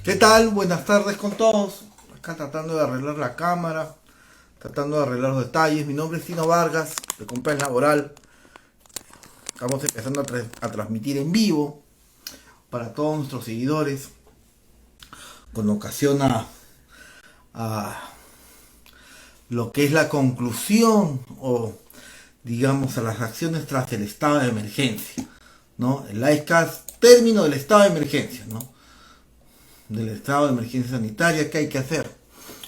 ¿Qué tal? Buenas tardes con todos. Acá tratando de arreglar la cámara, tratando de arreglar los detalles. Mi nombre es Tino Vargas, de Compás Laboral. Estamos empezando a transmitir en vivo para todos nuestros seguidores con ocasión a lo que es la conclusión o digamos a las acciones tras el estado de emergencia, ¿no? El ICAS, término del estado de emergencia, ¿no? Del estado de emergencia sanitaria, ¿qué hay que hacer?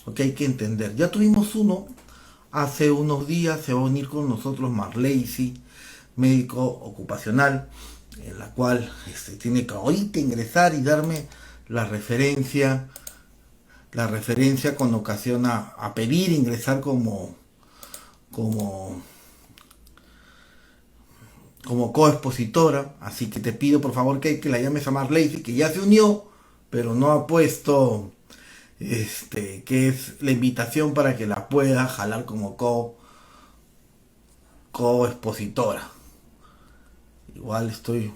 O qué hay que entender. Ya tuvimos uno hace unos días, se va a unir con nosotros Marlacy, médico ocupacional, en la cual tiene que ahorita ingresar y darme la referencia, la referencia con ocasión a pedir ingresar como, como coexpositora. Así que te pido por favor que la llames a Marlacy, que ya se unió, pero no ha puesto que es la invitación para que la pueda jalar como co-expositora. Igual estoy.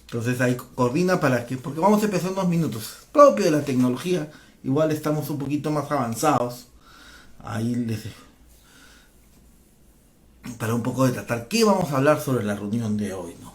Entonces ahí coordina para que, porque vamos a empezar unos minutos. Propio de la tecnología, igual estamos un poquito más avanzados. Ahí les, para un poco de tratar qué vamos a hablar sobre la reunión de hoy, ¿no?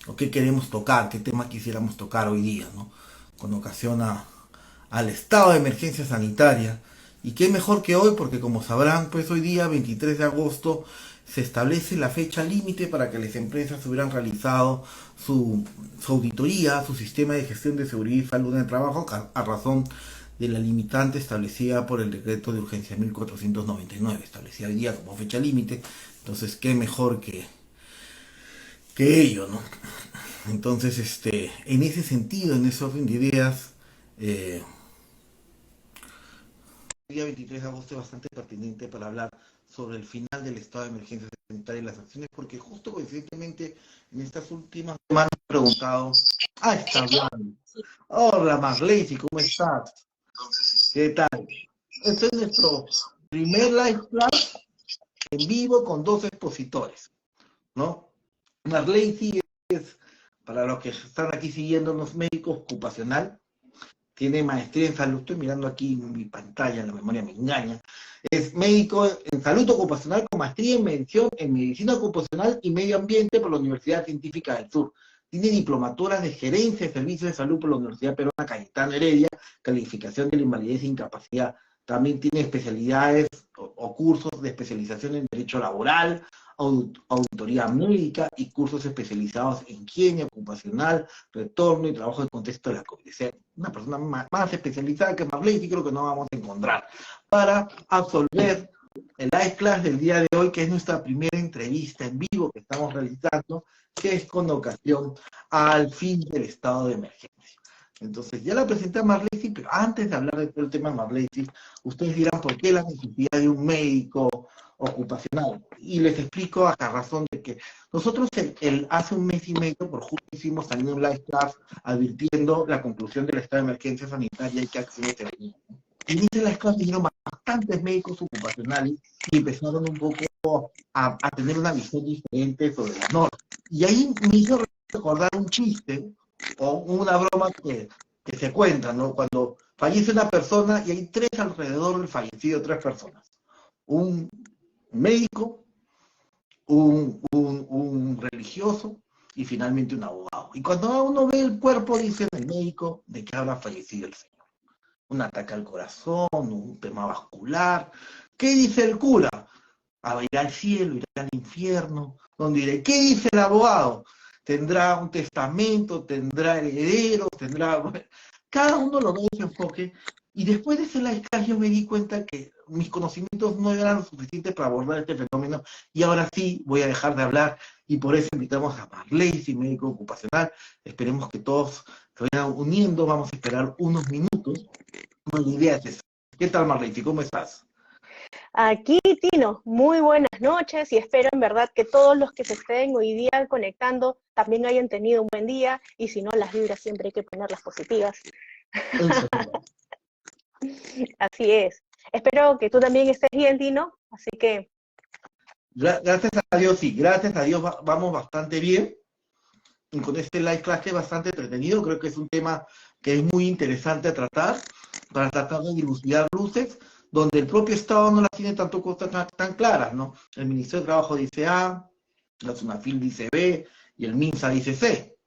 O qué queremos tocar, qué tema quisiéramos tocar hoy día, ¿no? Con ocasión al estado de emergencia sanitaria. Y qué mejor que hoy, porque como sabrán, pues hoy día, 23 de agosto, se establece la fecha límite para que las empresas hubieran realizado su auditoría, su sistema de gestión de seguridad y salud en el trabajo, a razón de la limitante establecida por el decreto de urgencia 1499, establecida hoy día como fecha límite. Entonces, qué mejor que ello, ¿no? Entonces, en ese sentido, en ese orden de ideas, eh, el día 23 de agosto es bastante pertinente para hablar sobre el final del estado de emergencia sanitaria y las acciones, porque justo coincidentemente en estas últimas semanas me he preguntado, está hablando. Hola Marley, ¿cómo estás? ¿Qué tal? Este es nuestro primer live class en vivo con dos expositores, ¿no? Marley es, para los que están aquí siguiéndonos, médico ocupacional, tiene maestría en salud, estoy mirando aquí en mi pantalla, la memoria me engaña, es médico en salud ocupacional con maestría en mención en medicina ocupacional y medio ambiente por la Universidad Científica del Sur. Tiene diplomaturas de gerencia de servicios de salud por la Universidad Peruana Cayetano Heredia, calificación de la invalidez e incapacidad. También tiene especialidades o cursos de especialización en derecho laboral, auditoría médica y cursos especializados en higiene ocupacional, retorno y trabajo en contexto de la COVID. O sea, una persona más especializada que Marley, y creo que no vamos a encontrar para absolver el live class del día de hoy, que es nuestra primera entrevista en vivo que estamos realizando, que es con ocasión al fin del estado de emergencia. Entonces, ya la presenté a Marley, pero antes de hablar de todo el tema de Marley, ustedes dirán por qué la necesidad de un médico ocupacional. Y les explico a razón de que nosotros hace un mes y medio, por justo hicimos también un live class advirtiendo la conclusión del estado de emergencia sanitaria y qué acciones se venían. En ese live class vinieron bastantes médicos ocupacionales y empezaron un poco a tener una visión diferente sobre la norma. Y ahí me hizo recordar un chiste o una broma que se cuenta, ¿no? Cuando fallece una persona y hay tres alrededor del fallecido, tres personas. Un médico, un religioso y finalmente un abogado. Y cuando uno ve el cuerpo, dice el médico de que habrá fallecido el señor. Un ataque al corazón, un tema vascular. ¿Qué dice el cura? Irá al cielo, irá al infierno. Donde diré, ¿qué dice el abogado? Tendrá un testamento, tendrá herederos, tendrá... Cada uno lo ve en su enfoque. Y después de ese live class yo me di cuenta que mis conocimientos no eran lo suficientes para abordar este fenómeno y ahora sí voy a dejar de hablar y por eso invitamos a Marlacy, médico ocupacional. Esperemos que todos se vayan uniendo, vamos a esperar unos minutos. Bueno, la idea es esa. ¿Qué tal Marlacy? ¿Cómo estás? Aquí, Tino, muy buenas noches y espero en verdad que todos los que se estén hoy día conectando también hayan tenido un buen día y si no, las vibras siempre hay que ponerlas positivas. Eso. Así es. Espero que tú también estés bien, Tino, así que... Gracias a Dios, sí, gracias a Dios vamos bastante bien. con este live class que es bastante entretenido. Creo que es un tema que es muy interesante a tratar, para tratar de dilucidar luces, donde el propio Estado no las tiene tanto tan claras, ¿no? El Ministerio de Trabajo dice A, la SUNAFIL dice B, y el MINSA dice C.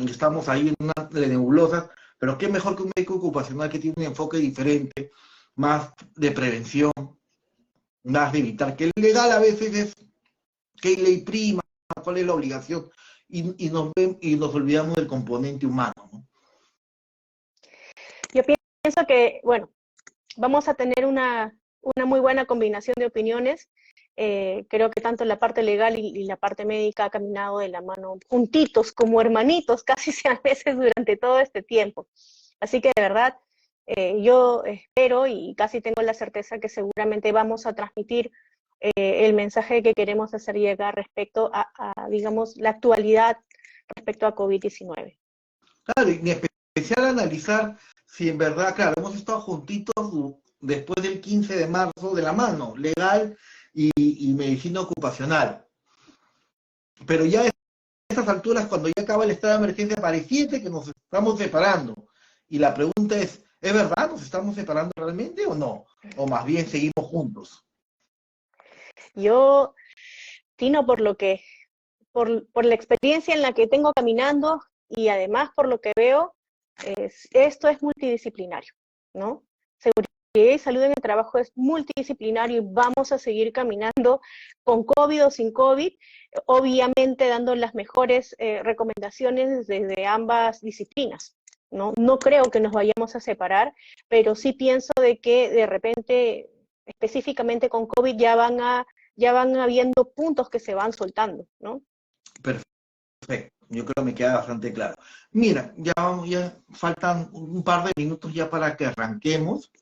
Estamos ahí en una de nebulosas, pero qué mejor que un médico ocupacional que tiene un enfoque diferente, más de prevención, más de evitar, que el legal a veces es qué ley prima, cuál es la obligación, y nos olvidamos del componente humano, ¿no? Yo pienso que, bueno, vamos a tener una muy buena combinación de opiniones. Creo que tanto la parte legal y la parte médica ha caminado de la mano, juntitos, como hermanitos, casi a veces durante todo este tiempo. Así que de verdad, yo espero y casi tengo la certeza que seguramente vamos a transmitir el mensaje que queremos hacer llegar respecto digamos, la actualidad respecto a COVID-19. Claro, y en especial analizar si en verdad, claro, hemos estado juntitos después del 15 de marzo de la mano, legal y medicina ocupacional. Pero ya a estas alturas, cuando ya acaba el estado de emergencia, pareciese que nos estamos separando. Y la pregunta ¿es verdad? ¿Nos estamos separando realmente o no? O más bien seguimos juntos. Yo, Tino, por la experiencia en la que tengo caminando y además por lo que veo, esto es multidisciplinario, ¿no? Seguridad y salud en el trabajo es multidisciplinario y vamos a seguir caminando con COVID o sin COVID, obviamente dando las mejores recomendaciones desde ambas disciplinas, ¿no? No creo que nos vayamos a separar, pero sí pienso de que de repente, específicamente con COVID, ya van habiendo puntos que se van soltando, ¿no? Perfecto, yo creo que me queda bastante claro. Mira, ya faltan un par de minutos ya para que arranquemos,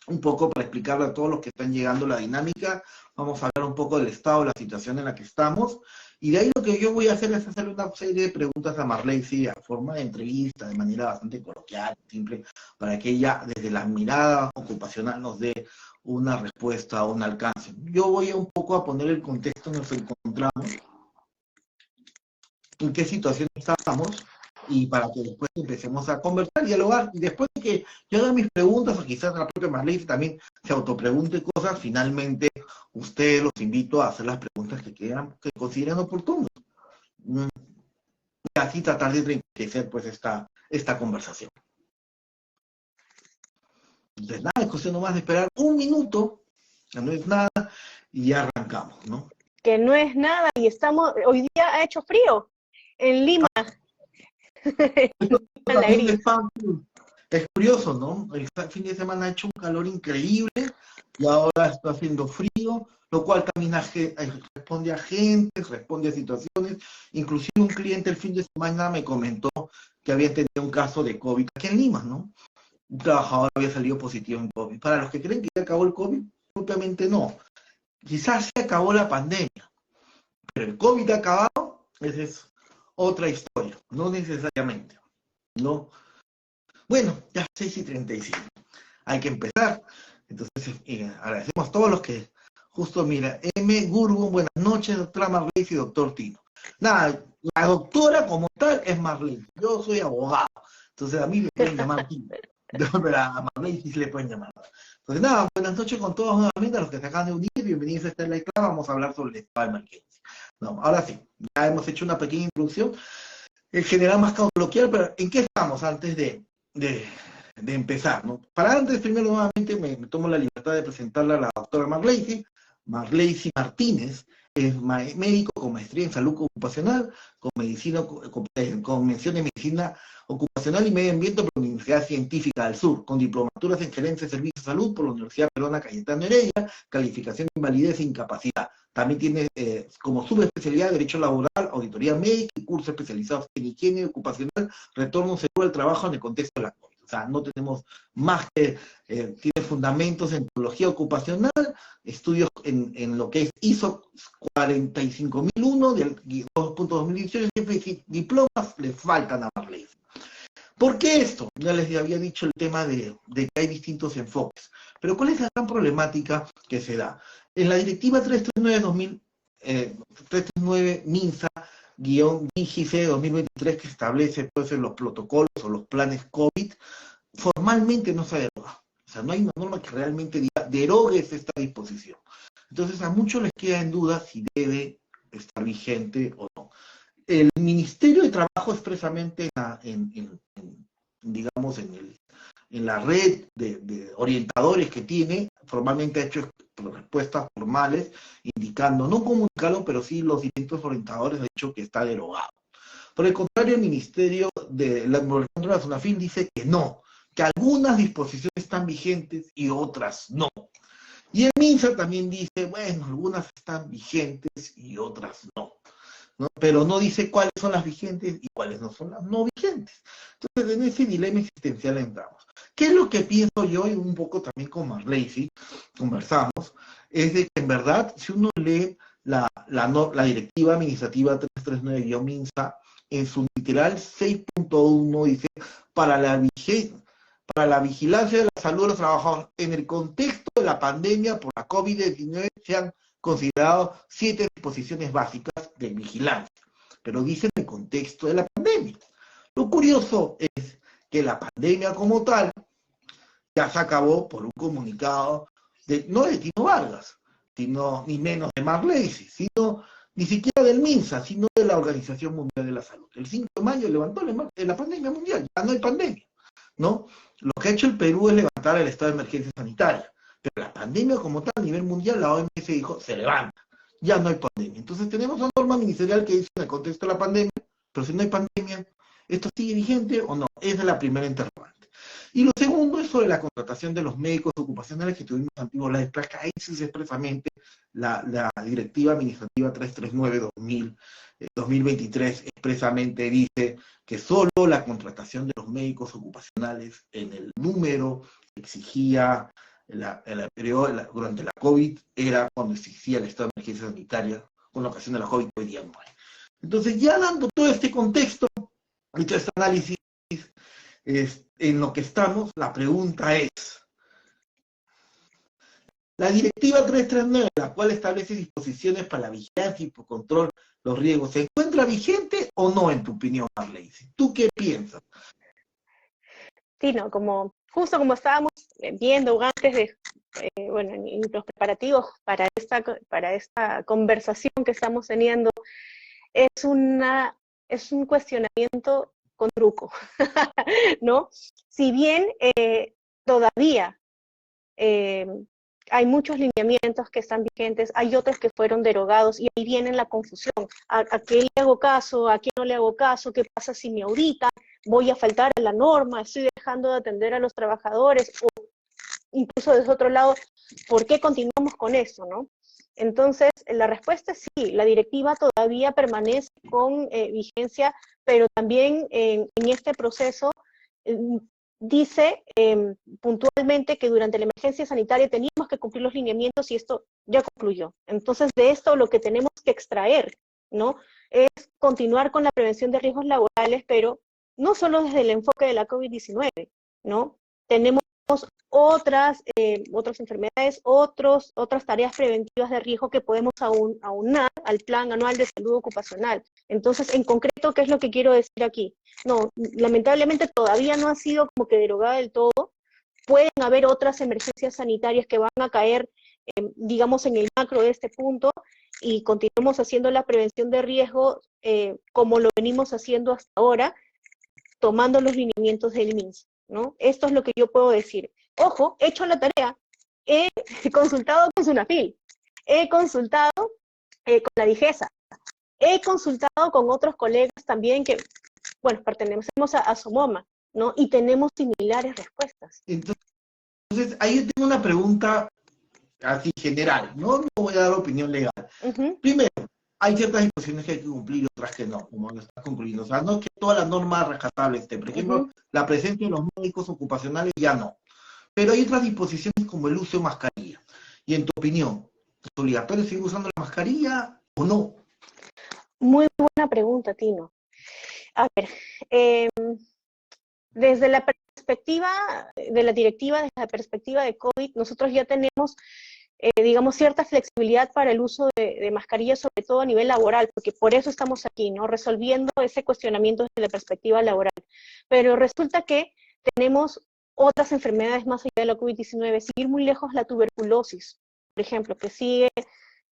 un poco para explicarle a todos los que están llegando la dinámica. Vamos a hablar un poco del estado, de la situación en la que estamos, y de ahí lo que yo voy a hacer es hacer una serie de preguntas a Marley, sí, a forma de entrevista, de manera bastante coloquial, simple, para que ella, desde la mirada ocupacional, nos dé una respuesta, un alcance. Yo voy un poco a poner el contexto en el que nos encontramos, en qué situación estamos, y para que después empecemos a conversar, dialogar, y después de que yo haga mis preguntas, o quizás la propia Marley también se autopregunte cosas, finalmente ustedes los invito a hacer las preguntas que consideren oportunas. Y así tratar de enriquecer pues esta conversación. Entonces nada, es cuestión nomás de esperar un minuto, que no es nada, y ya arrancamos, ¿no? Que no es nada, y hoy día ha hecho frío en Lima. Es curioso, ¿no? El fin de semana ha hecho un calor increíble y ahora está haciendo frío, lo cual también responde a gente, responde a situaciones. Inclusive un cliente el fin de semana me comentó que había tenido un caso de COVID aquí en Lima, ¿no? Un trabajador había salido positivo en COVID. Para los que creen que ya acabó el COVID, obviamente no. Quizás se acabó la pandemia, pero el COVID ha acabado, esa es otra historia, no necesariamente, ¿no? Bueno, ya 6:35. Hay que empezar. Entonces, agradecemos a todos los que justo, mira, M. Gurbu, buenas noches, doctora Marley y doctor Tino. Nada, la doctora como tal es Marley. Yo soy abogado. Entonces, a mí me pueden llamar Tino. Pero a Marley sí se le pueden llamar. Entonces, nada, buenas noches con todos nuevamente, a los que se acaban de unir. Bienvenidos a esta live. Vamos a hablar sobre el estado de emergencia. No, ahora sí, ya hemos hecho una pequeña introducción. En general más coloquial, pero ¿en qué estamos antes de empezar, ¿no? Para antes, primero nuevamente me tomo la libertad de presentarle a la doctora Marley Martínez, es médico con maestría en salud ocupacional, con mención en medicina ocupacional y medio ambiente por la Universidad Científica del Sur, con diplomaturas en gerencia de servicios de salud por la Universidad Peruana Cayetano Heredia, calificación de invalidez e incapacidad. También tiene como subespecialidad Derecho Laboral, Auditoría Médica y cursos especializados en higiene ocupacional, retorno seguro al trabajo en el contexto de la COVID. O sea, no tenemos más que, tiene fundamentos en psicología ocupacional, estudios en lo que es ISO 45001, del 2.2018, diplomas le faltan a Marley. ¿Por qué esto? Ya les había dicho el tema de que hay distintos enfoques. Pero ¿cuál es la gran problemática que se da? En la directiva 339 MINSA DGC 2023 que establece pues, los protocolos o los planes COVID, formalmente no se ha derogado. O sea, no hay una norma que realmente diga, derogues esta disposición. Entonces, a muchos les queda en duda si debe estar vigente o no. El Ministerio de Trabajo expresamente digamos, en la red de orientadores que tiene, formalmente ha hecho respuestas formales, indicando, no comunicaron, pero sí los distintos orientadores han dicho que está derogado. Por el contrario, el Ministerio de la SUNAFIL dice que no, que algunas disposiciones están vigentes y otras no. Y el MINSA también dice, bueno, algunas están vigentes y otras no, ¿no? Pero no dice cuáles son las vigentes y cuáles no son las no vigentes. Entonces, en ese dilema existencial entramos. ¿Qué es lo que pienso yo? Y un poco también con Marley, conversamos, es de que en verdad, si uno lee la directiva administrativa 339-MINSA, en su literal 6.1 dice, para la vigilancia de la salud de los trabajadores en el contexto de la pandemia por la COVID-19 se han considerado 7 disposiciones básicas de vigilancia, pero dice en el contexto de la pandemia. Lo curioso es que la pandemia como tal ya se acabó por un comunicado no de Tino Vargas, ni menos de Marley, sino ni siquiera del MINSA, sino de la Organización Mundial de la Salud. El 5 de mayo levantó la pandemia mundial, ya no hay pandemia, ¿no? Lo que ha hecho el Perú es levantar el estado de emergencia sanitaria, pero la pandemia como tal a nivel mundial, la OMS dijo, se levanta, ya no hay pandemia. Entonces tenemos una norma ministerial que dice en el contexto de la pandemia, pero si no hay pandemia, ¿esto sigue vigente o no? Esa es la primera interrogante. Y lo segundo es sobre la contratación de los médicos ocupacionales que tuvimos antiguo la placa. Ahí sí expresamente la directiva administrativa 339-2023 expresamente dice que solo la contratación de los médicos ocupacionales en el número que exigía el periodo durante la COVID era cuando existía el estado de emergencia sanitaria con la ocasión de la COVID, hoy día no hay. Entonces, ya dando todo este contexto y todo este análisis en lo que estamos, la pregunta es, la directiva 339, la cual establece disposiciones para la vigilancia y por control de los riesgos, ¿se encuentra vigente o no en tu opinión, Marley? ¿Tú qué piensas? Sí, no, justo como estábamos viendo antes de, en los preparativos para esta conversación que estamos teniendo, es un cuestionamiento con truco, ¿no? Si bien todavía hay muchos lineamientos que están vigentes, hay otros que fueron derogados y ahí viene la confusión. ¿A qué le hago caso? ¿A qué no le hago caso? ¿Qué pasa si me auditan? ¿Voy a faltar a la norma? ¿Estoy dejando de atender a los trabajadores? O incluso desde otro lado, ¿por qué continuamos con eso, no? Entonces, la respuesta es sí, la directiva todavía permanece con vigencia, pero también en este proceso dice puntualmente que durante la emergencia sanitaria teníamos que cumplir los lineamientos y esto ya concluyó. Entonces, de esto lo que tenemos que extraer, ¿no? Es continuar con la prevención de riesgos laborales, pero no solo desde el enfoque de la COVID-19, ¿no? Tenemos otras enfermedades, otras tareas preventivas de riesgo que podemos aunar al Plan Anual de Salud Ocupacional. Entonces, en concreto, ¿qué es lo que quiero decir aquí? No, lamentablemente todavía no ha sido como que derogada del todo. Pueden haber otras emergencias sanitarias que van a caer, digamos, en el macro de este punto, y continuamos haciendo la prevención de riesgo como lo venimos haciendo hasta ahora, tomando los lineamientos del MINSA, ¿no? Esto es lo que yo puedo decir. Ojo, he hecho la tarea, he consultado con SUNAFIL, he consultado con la DIGESA, he consultado con otros colegas también que, bueno, pertenecemos a SOMOMA, ¿no? Y tenemos similares respuestas. Entonces, ahí yo tengo una pregunta así general, no voy a dar opinión legal. Primero, hay ciertas disposiciones que hay que cumplir y otras que no, como lo estás concluyendo. O sea, no es que toda la norma rescatable esté. Por ejemplo, la presencia de los médicos ocupacionales ya no. Pero hay otras disposiciones como el uso de mascarilla. Y en tu opinión, ¿es obligatorio seguir usando la mascarilla o no? Muy buena pregunta, Tino. A ver, desde la perspectiva de la directiva, desde la perspectiva de COVID, nosotros ya tenemos digamos, cierta flexibilidad para el uso de mascarillas, sobre todo a nivel laboral, porque por eso estamos aquí, ¿no? Resolviendo ese cuestionamiento desde la perspectiva laboral. Pero resulta que tenemos otras enfermedades más allá de la COVID-19, seguir muy lejos la tuberculosis, por ejemplo, que sigue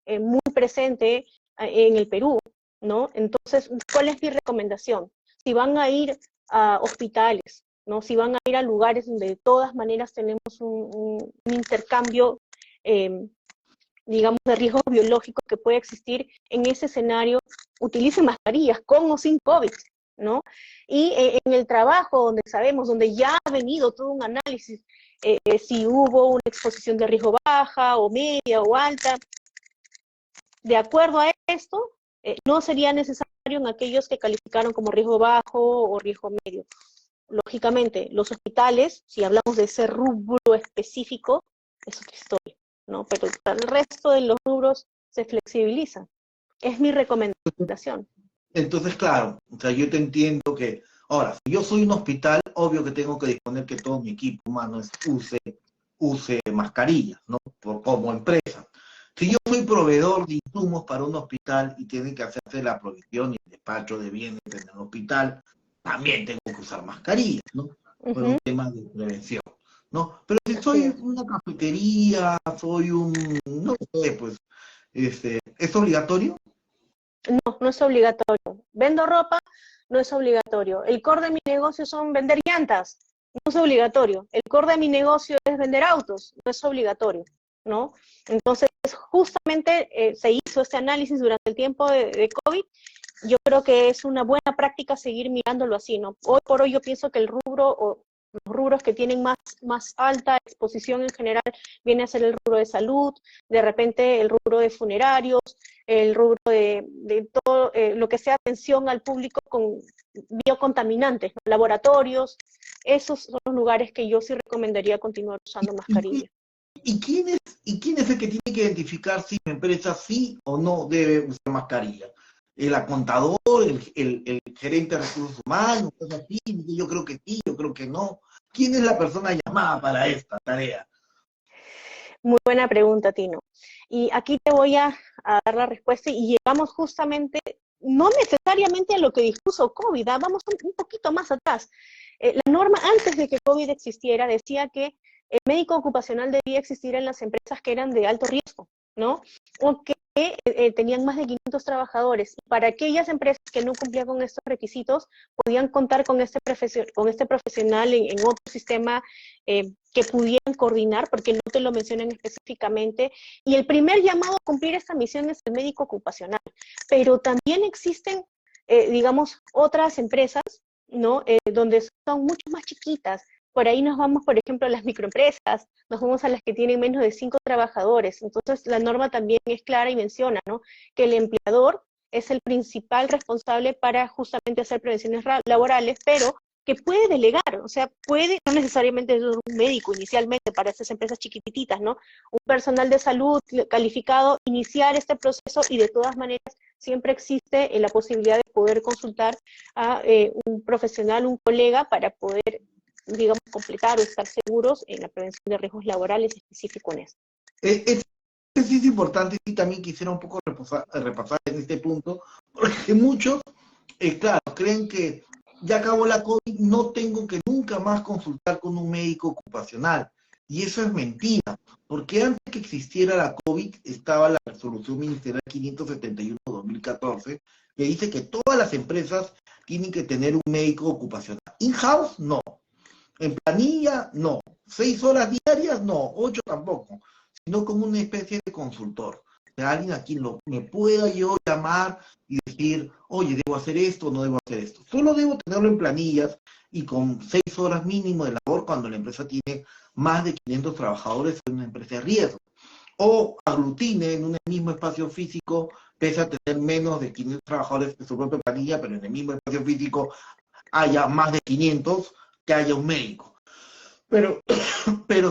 muy presente en el Perú, ¿no? Entonces, ¿cuál es mi recomendación? Si van a ir a hospitales, ¿no? Si van a ir a lugares donde de todas maneras tenemos un intercambio, digamos, de riesgo biológico que puede existir en ese escenario, utilicen mascarillas con o sin COVID, ¿no? Y en el trabajo, donde sabemos, donde ya ha venido todo un análisis, si hubo una exposición de riesgo baja o media o alta, de acuerdo a esto, no sería necesario en aquellos que calificaron como riesgo bajo o riesgo medio. Lógicamente, los hospitales, si hablamos de ese rubro específico, es otra historia, ¿no? Pero el resto de los rubros se flexibilizan. Es mi recomendación. Entonces, claro, o sea, yo te entiendo que, ahora, si yo soy un hospital, obvio que tengo que disponer que todo mi equipo humano use mascarillas, ¿no? Como empresa. Si yo soy proveedor de insumos para un hospital y tiene que hacerse la provisión y el despacho de bienes en el hospital, también tengo que usar mascarillas, ¿no? Por un tema de prevención, ¿no? Pero si soy una cafetería, soy no sé, pues, ¿es obligatorio? No, no es obligatorio. Vendo ropa, no es obligatorio. El core de mi negocio son vender llantas, no es obligatorio. El core de mi negocio es vender autos, no es obligatorio, ¿no? Entonces, justamente se hizo este análisis durante el tiempo de COVID. Yo creo que es una buena práctica seguir mirándolo así, ¿no? Hoy por hoy yo pienso que el rubro o los rubros que tienen más alta exposición en general viene a ser el rubro de salud, de repente el rubro de funerarios, el rubro de todo lo que sea atención al público con biocontaminantes, ¿no? Laboratorios, esos son los lugares que yo sí recomendaría continuar usando mascarilla. ¿Y quién es el que tiene que identificar si una empresa sí o no debe usar mascarilla? ¿El contador, el gerente de recursos humanos? ¿Cosas así? Yo creo que sí, yo creo que no. ¿Quién es la persona llamada para esta tarea? Muy buena pregunta, Tino. Y aquí te voy a dar la respuesta y llegamos justamente, no necesariamente a lo que dispuso COVID, vamos un poquito más atrás. La norma antes de que COVID existiera decía que el médico ocupacional debía existir en las empresas que eran de alto riesgo, ¿no? O que tenían más de 500 trabajadores. Para aquellas empresas que no cumplían con estos requisitos, podían contar con este profesional en otro sistema que pudieran coordinar, porque no te lo mencionan específicamente. Y el primer llamado a cumplir esta misión es el médico ocupacional. Pero también existen, digamos, otras empresas, ¿no? Donde son mucho más chiquitas. Por ahí nos vamos, por ejemplo, a las microempresas, nos vamos a las que tienen menos de 5 trabajadores. Entonces, la norma también es clara y menciona, ¿no?, que el empleador es el principal responsable para justamente hacer prevenciones laborales, pero que puede delegar, o sea, puede, no necesariamente ser un médico inicialmente para estas empresas chiquititas, ¿no? Un personal de salud calificado, iniciar este proceso y de todas maneras siempre existe la posibilidad de poder consultar a un profesional, un colega, para poder, digamos, completar o estar seguros en la prevención de riesgos laborales específico en esto. Sí es importante, y también quisiera un poco repasar en este punto, porque muchos, claro, creen que ya acabó la COVID, no tengo que nunca más consultar con un médico ocupacional. Y eso es mentira, porque antes que existiera la COVID estaba la resolución ministerial 571-2014, que dice que todas las empresas tienen que tener un médico ocupacional. In-house, no. En planilla, no. 6 horas diarias, no. 8 tampoco. Sino como una especie de consultor. De alguien a quien me pueda yo llamar y decir, oye, ¿debo hacer esto o no debo hacer esto? Solo debo tenerlo en planillas y con 6 horas mínimo de labor cuando la empresa tiene más de 500 trabajadores en una empresa de riesgo. O aglutine en un mismo espacio físico, pese a tener menos de 500 trabajadores en su propia planilla, pero en el mismo espacio físico haya más de 500, que haya un médico. Pero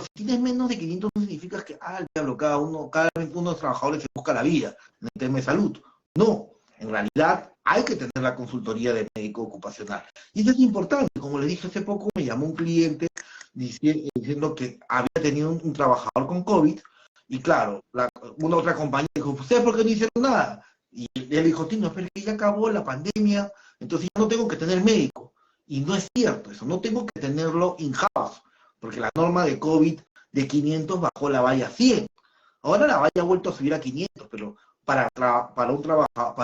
si tienes menos de 500 no significa que, al diablo, cada uno de los trabajadores se busca la vida en el tema de salud. No, en realidad hay que tener la consultoría de médico ocupacional. Y eso es importante. Como le dije hace poco, me llamó un cliente diciendo que había tenido un trabajador con COVID Y claro, una otra compañía dijo, ¿ustedes por qué no hicieron nada? Y él dijo, Tino, pero es que ya acabó la pandemia, entonces ya no tengo que tener médico. Y no es cierto eso, no tengo que tenerlo in-house, porque la norma de COVID de 500 bajó la valla a 100. Ahora la valla ha vuelto a subir a 500, pero para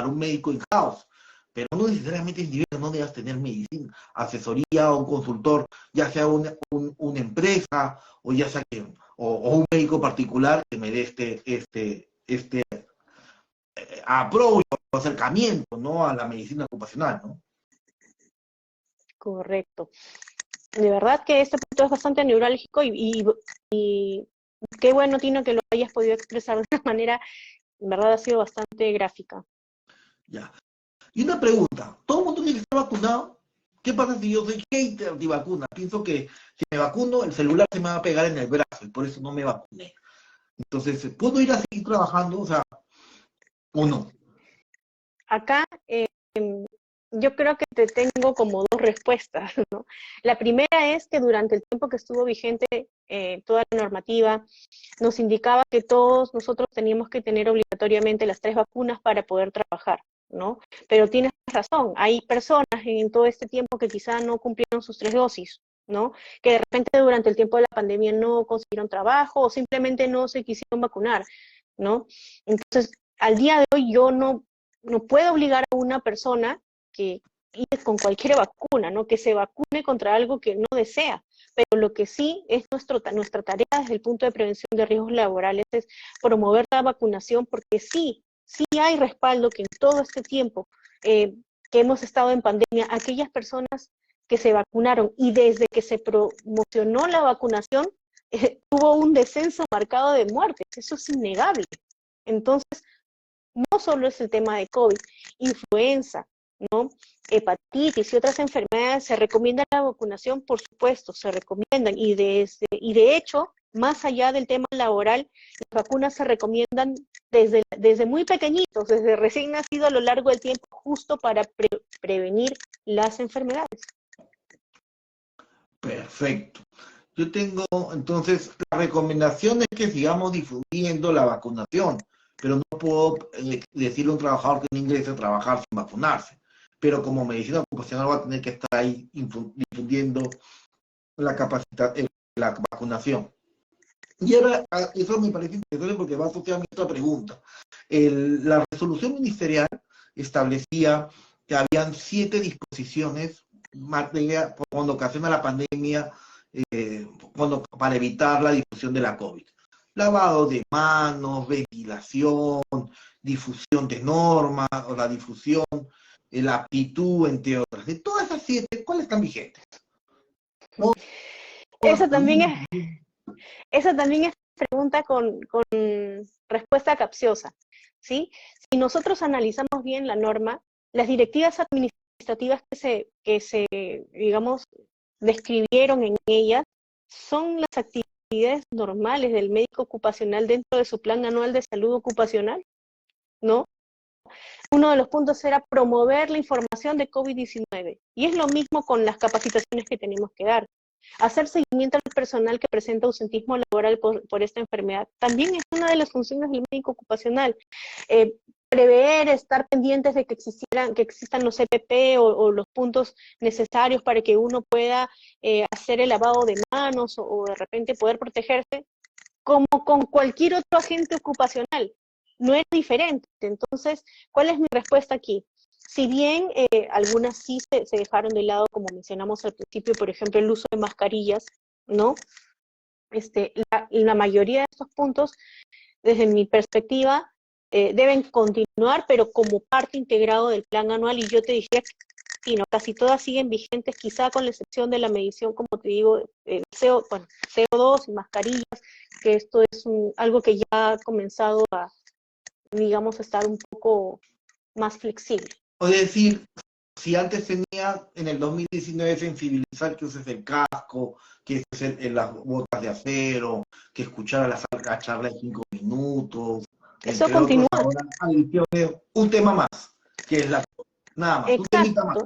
un médico in-house. Pero no necesariamente es nivel, no debas tener medicina, asesoría o un consultor, ya sea una empresa o ya sea o un médico particular que me dé este approach o acercamiento, ¿no? A la medicina ocupacional, ¿no? Correcto. De verdad que este punto es bastante neurálgico y qué bueno, Tino, que lo hayas podido expresar de una manera, en verdad ha sido bastante gráfica. Ya. Y una pregunta, ¿todo el mundo tiene que estar vacunado? ¿Qué pasa si yo soy hater de vacuna? Pienso que si me vacuno, el celular se me va a pegar en el brazo y por eso no me vacuné. Entonces, ¿puedo ir a seguir trabajando? O sea, ¿o no? Acá yo creo que te tengo como dos respuestas, ¿no? La primera es que durante el tiempo que estuvo vigente toda la normativa, nos indicaba que todos nosotros teníamos que tener obligatoriamente las 3 vacunas para poder trabajar, ¿no? Pero tienes razón, hay personas en todo este tiempo que quizá no cumplieron sus 3 dosis, ¿no? Que de repente durante el tiempo de la pandemia no consiguieron trabajo o simplemente no se quisieron vacunar, ¿no? Entonces, al día de hoy yo no puedo obligar a una persona que ir con cualquier vacuna, ¿no? Que se vacune contra algo que no desea. Pero lo que sí es nuestra tarea desde el punto de prevención de riesgos laborales es promover la vacunación, porque sí hay respaldo que en todo este tiempo que hemos estado en pandemia, aquellas personas que se vacunaron y desde que se promocionó la vacunación, hubo un descenso marcado de muertes, eso es innegable. Entonces, no solo es el tema de COVID, influenza, ¿no? Hepatitis y otras enfermedades, se recomienda la vacunación, por supuesto, se recomiendan, y de hecho, más allá del tema laboral, las vacunas se recomiendan desde muy pequeñitos, desde recién nacido a lo largo del tiempo, justo para prevenir las enfermedades. Perfecto. Yo tengo, entonces, la recomendación es que sigamos difundiendo la vacunación, pero no puedo decirle a un trabajador que no ingrese a trabajar sin vacunarse. Pero como medicina ocupacional va a tener que estar ahí difundiendo la vacunación. Y ahora, eso me parece interesante porque va asociado a mi otra pregunta. La resolución ministerial establecía que habían 7 disposiciones cuando ocasiona la pandemia, para evitar la difusión de la COVID. Lavado de manos, ventilación, difusión de normas, o la difusión, la aptitud, entre otras. De todas esas 7, ¿cuáles están vigentes? Esa también es pregunta con respuesta capciosa, ¿sí? Si nosotros analizamos bien la norma, las directivas administrativas que se digamos, describieron en ellas son las actividades normales del médico ocupacional dentro de su plan anual de salud ocupacional, ¿no? Uno de los puntos era promover la información de COVID-19, y es lo mismo con las capacitaciones que tenemos que dar. Hacer seguimiento al personal que presenta ausentismo laboral por esta enfermedad también es una de las funciones del médico ocupacional. Prever, estar pendientes de que existan los CPP o los puntos necesarios para que uno pueda hacer el lavado de manos o de repente poder protegerse, como con cualquier otro agente ocupacional. No es diferente. Entonces, ¿cuál es mi respuesta aquí? Si bien algunas sí se dejaron de lado, como mencionamos al principio, por ejemplo, el uso de mascarillas, ¿no? La mayoría de estos puntos, desde mi perspectiva, deben continuar, pero como parte integrado del plan anual, y yo te diría que no, casi todas siguen vigentes, quizá con la excepción de la medición, como te digo, CO2 y mascarillas, que esto es algo que ya ha comenzado a, digamos, estar un poco más flexible. Es decir, si antes tenía en el 2019 sensibilizar que uses el casco, que uses las botas de acero, que escuchara la charla de 5 minutos, eso continúa. Ahora adiciones, un tema más, que es nada más, exacto, un temita más.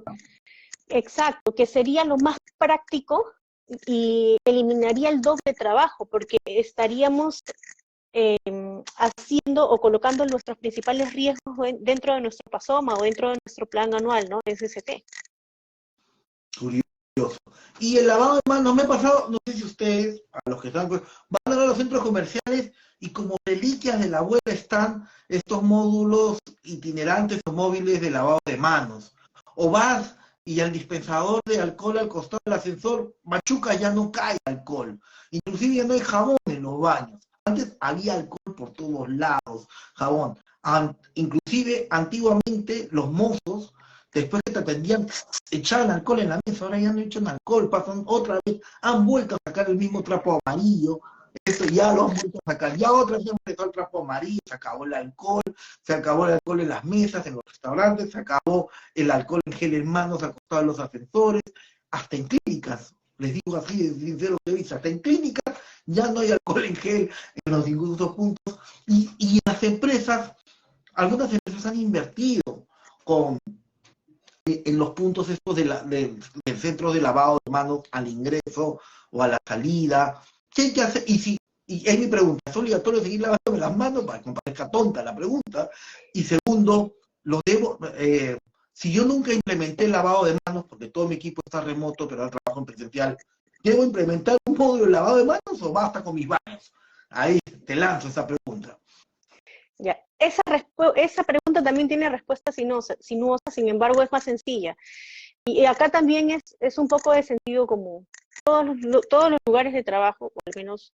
Exacto, que sería lo más práctico y eliminaría el doble trabajo, porque estaríamos haciendo o colocando nuestros principales riesgos dentro de nuestro PASOMA o dentro de nuestro plan anual, ¿no? De SST. Curioso. Y el lavado de manos, me ha pasado, no sé si ustedes, a los que están, van a los centros comerciales y como reliquias de la abuela están estos módulos itinerantes o móviles de lavado de manos. O vas y al dispensador de alcohol al costado del ascensor, machuca, ya no cae alcohol. Inclusive ya no hay jabón en los baños. Antes había alcohol por todos lados, jabón. Inclusive, antiguamente, los mozos, después que te atendían, echaban alcohol en la mesa, ahora ya no echan alcohol, pasan otra vez, han vuelto a sacar el mismo trapo amarillo, eso ya lo han vuelto a sacar, ya otra vez empezó el trapo amarillo, se acabó el alcohol en las mesas, en los restaurantes, se acabó el alcohol en gel en manos al costado de los ascensores, hasta en clínicas, les digo así de sincero que dice, hasta en clínicas ya no hay alcohol en gel en los distintos puntos, y las empresas, algunas empresas han invertido en los puntos estos del centro de lavado de manos al ingreso o a la salida. ¿Qué hay que hacer? Y es mi pregunta, ¿es obligatorio seguir lavándome las manos? Para que no parezca tonta la pregunta. Y segundo, si yo nunca implementé el lavado de manos, porque todo mi equipo está remoto, pero ahora trabajo en presencial, ¿debo implementar un módulo de lavado de manos o basta con mis baños? Ahí te lanzo esa pregunta. Ya. Esa pregunta también tiene respuesta sinuosa, sin embargo es más sencilla. Y acá también es un poco de sentido común. Todos los lugares de trabajo, o al menos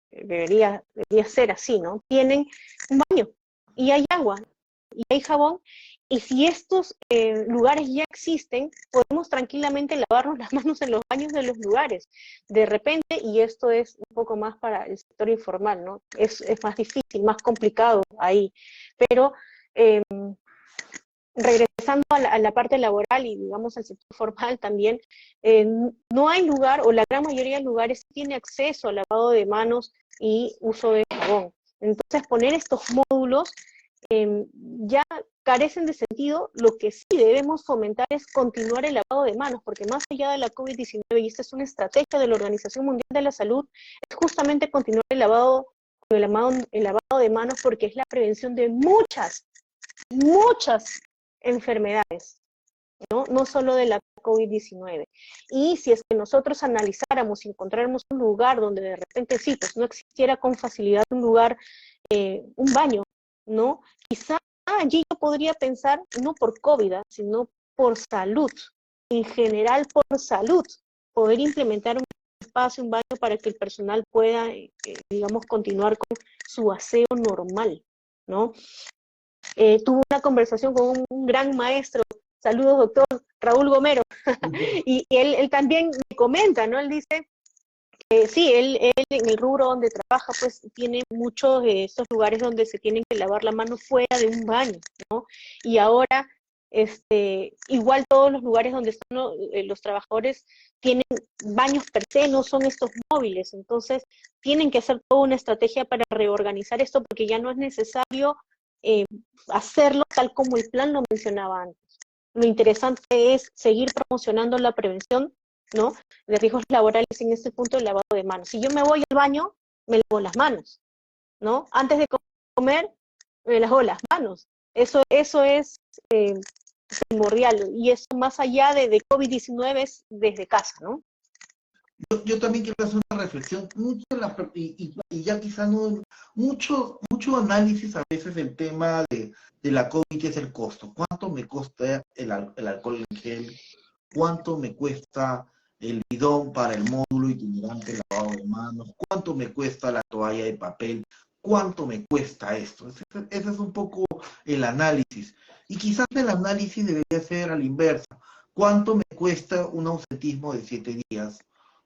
debería ser así, ¿no? Tienen un baño y hay agua y hay jabón. Y si estos lugares ya existen, podemos tranquilamente lavarnos las manos en los baños de los lugares. De repente, y esto es un poco más para el sector informal, ¿no? Es más difícil, más complicado ahí. Pero regresando a la parte laboral y digamos al sector formal también, no hay lugar, o la gran mayoría de lugares tiene acceso al lavado de manos y uso de jabón. Entonces poner estos módulos ya carecen de sentido. Lo que sí debemos fomentar es continuar el lavado de manos, porque más allá de la COVID-19, y esta es una estrategia de la Organización Mundial de la Salud, es justamente continuar el lavado de manos, porque es la prevención de muchas enfermedades, no solo de la COVID-19. Y si es que nosotros analizáramos y encontráramos un lugar donde de repente sí, pues no existiera con facilidad un lugar, un baño, ¿no? Quizá allí yo podría pensar, no por COVID, sino por salud, en general por salud, poder implementar un espacio, un baño para que el personal pueda, digamos, continuar con su aseo normal, ¿no? Tuve una conversación con un gran maestro, saludos doctor Raúl Gomero, y él también me comenta, ¿no? Él dice, sí, él en el rubro donde trabaja, pues tiene muchos de estos lugares donde se tienen que lavar la mano fuera de un baño, ¿no? Y ahora, igual todos los lugares donde están los trabajadores tienen baños per se, no son estos móviles, entonces tienen que hacer toda una estrategia para reorganizar esto, porque ya no es necesario hacerlo tal como el plan lo mencionaba antes. Lo interesante es seguir promocionando la prevención, ¿no?, de riesgos laborales en este punto del lavado de manos. Si yo me voy al baño, me lavo las manos, ¿no? Antes de comer, me lavo las manos. Eso es primordial, y eso más allá de COVID-19 es desde casa, ¿no? Yo también quiero hacer una reflexión, y ya quizá no, mucho análisis a veces del tema de la COVID, que es el costo. ¿Cuánto me cuesta el alcohol en gel? ¿Cuánto me cuesta el bidón para el módulo itinerante lavado de manos? ¿Cuánto me cuesta la toalla de papel? ¿Cuánto me cuesta esto? Ese es un poco el análisis. Y quizás el análisis debería ser a la inversa. ¿Cuánto me cuesta un ausentismo de 7 días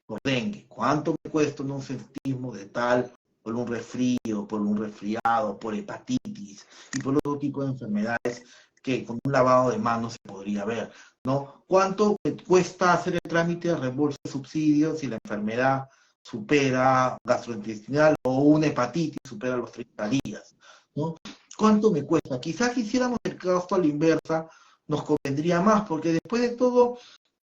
por dengue? ¿Cuánto me cuesta un ausentismo de tal, por un resfrío, por un resfriado, por hepatitis y por otro tipo de enfermedades que con un lavado de manos se podría ver, ¿no? ¿Cuánto me cuesta hacer el trámite de reembolso de subsidios si la enfermedad supera gastrointestinal o una hepatitis supera los 30 días, ¿no? ¿Cuánto me cuesta? Quizás si hiciéramos el gasto a la inversa nos convendría más, porque después de todo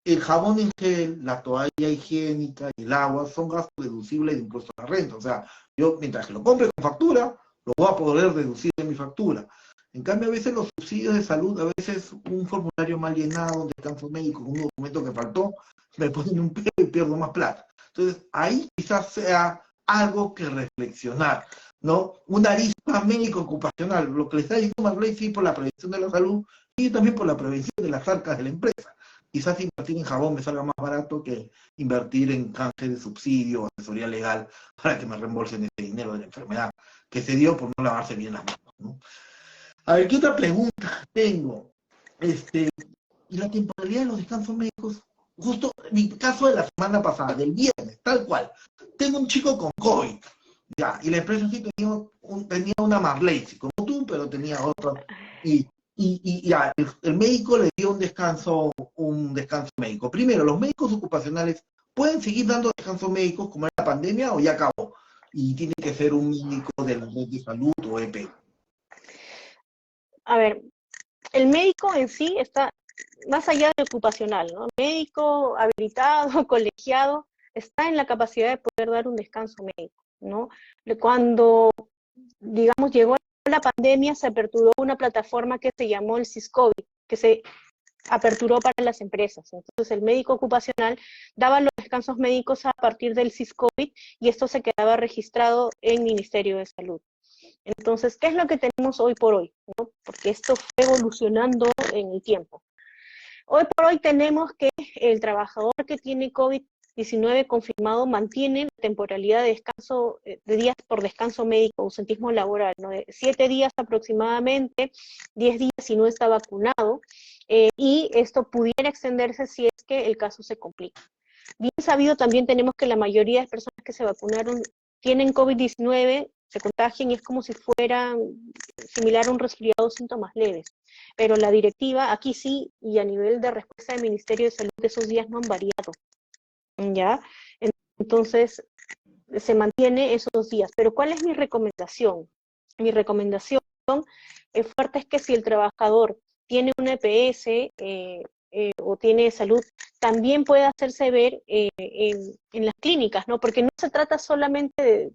el jabón en gel, la toalla higiénica y el agua son gastos deducibles de impuesto a la renta. O sea, yo mientras que lo compre con factura, lo voy a poder deducir de mi factura. En cambio, a veces los subsidios de salud, a veces un formulario mal llenado, un descanso médico, un documento que faltó, me ponen un pelo y pierdo más plata. Entonces, ahí quizás sea algo que reflexionar, ¿no? Una arista médico ocupacional, lo que le está diciendo Marley, sí, por la prevención de la salud y también por la prevención de las arcas de la empresa. Quizás invertir en jabón me salga más barato que invertir en canje de subsidio o asesoría legal para que me reembolsen ese dinero de la enfermedad que se dio por no lavarse bien las manos, ¿no? A ver, ¿qué otra pregunta tengo? ¿Y la temporalidad de los descansos médicos? Justo mi caso de la semana pasada, del viernes, tal cual. Tengo un chico con COVID, ya, y la empresa sí tenía una Marley, como tú, pero tenía otra. Y ya, el médico le dio un descanso médico. Primero, ¿los médicos ocupacionales pueden seguir dando descansos médicos como en la pandemia o ya acabó? Y tiene que ser un médico de la red de salud o EP. A ver, el médico en sí está más allá de ocupacional, ¿no? Médico habilitado, colegiado, está en la capacidad de poder dar un descanso médico, ¿no? Cuando, digamos, llegó la pandemia, se aperturó una plataforma que se llamó el SISCOVID, que se aperturó para las empresas. Entonces, el médico ocupacional daba los descansos médicos a partir del SISCOVID y esto se quedaba registrado en el Ministerio de Salud. Entonces, ¿qué es lo que tenemos hoy por hoy, ¿no? Porque esto fue evolucionando en el tiempo. Hoy por hoy tenemos que el trabajador que tiene COVID-19 confirmado mantiene la temporalidad de descanso, de días por descanso médico, ausentismo laboral, ¿no? De 7 días aproximadamente, 10 días si no está vacunado, y esto pudiera extenderse si es que el caso se complica. Bien sabido también tenemos que la mayoría de las personas que se vacunaron tienen COVID-19, se contagian y es como si fuera similar a un resfriado, síntomas leves. Pero la directiva, aquí sí, y a nivel de respuesta del Ministerio de Salud, esos días no han variado, ¿ya? Entonces, se mantiene esos días. Pero ¿cuál es mi recomendación? Mi recomendación fuerte es que si el trabajador tiene una EPS o tiene salud, también puede hacerse ver en las clínicas, ¿no? Porque no se trata solamente de,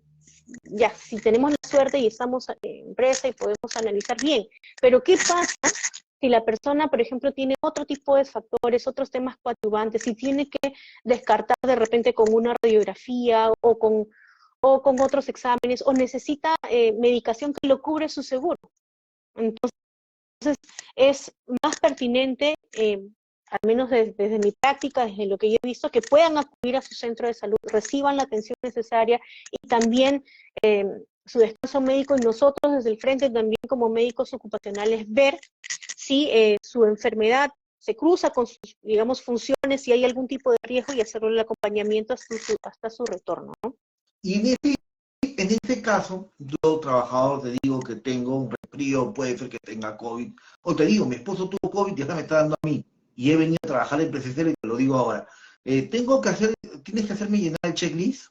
ya, si tenemos la suerte y estamos en empresa y podemos analizar bien, pero ¿qué pasa si la persona, por ejemplo, tiene otro tipo de factores, otros temas coadyuvantes, y tiene que descartar de repente con una radiografía o con otros exámenes, o necesita medicación que lo cubre su seguro? Entonces, es más pertinente, al menos desde mi práctica, desde lo que yo he visto, que puedan acudir a su centro de salud, reciban la atención necesaria y también su descanso médico, y nosotros desde el frente también como médicos ocupacionales ver si su enfermedad se cruza con sus, digamos, funciones, si hay algún tipo de riesgo, y hacerle el acompañamiento hasta su retorno, ¿no? Y en este caso, yo trabajador te digo que tengo un resfrío, puede ser que tenga COVID, o te digo, mi esposo tuvo COVID y ahora me está dando a mí, y he venido a trabajar en presencial y te lo digo ahora. ¿Tienes que hacerme llenar el checklist?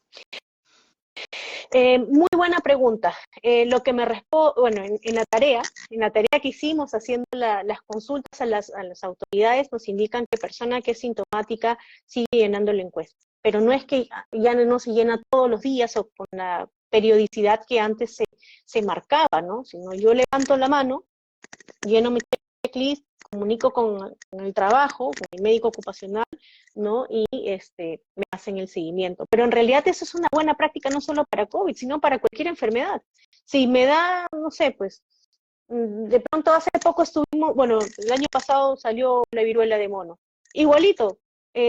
Muy buena pregunta. Lo que me responde, bueno, en la tarea que hicimos haciendo las consultas a las autoridades, nos indican que persona que es sintomática sigue llenando la encuesta. Pero no es que ya no se llena todos los días o con la periodicidad que antes se marcaba, ¿no? Sino yo levanto la mano, lleno mi checklist, comunico con el trabajo, con el médico ocupacional, ¿no? Y me hacen el seguimiento. Pero en realidad eso es una buena práctica no solo para COVID, sino para cualquier enfermedad. Si me da, no sé, pues, de pronto hace poco estuvimos, bueno, el año pasado salió la viruela de mono. Igualito,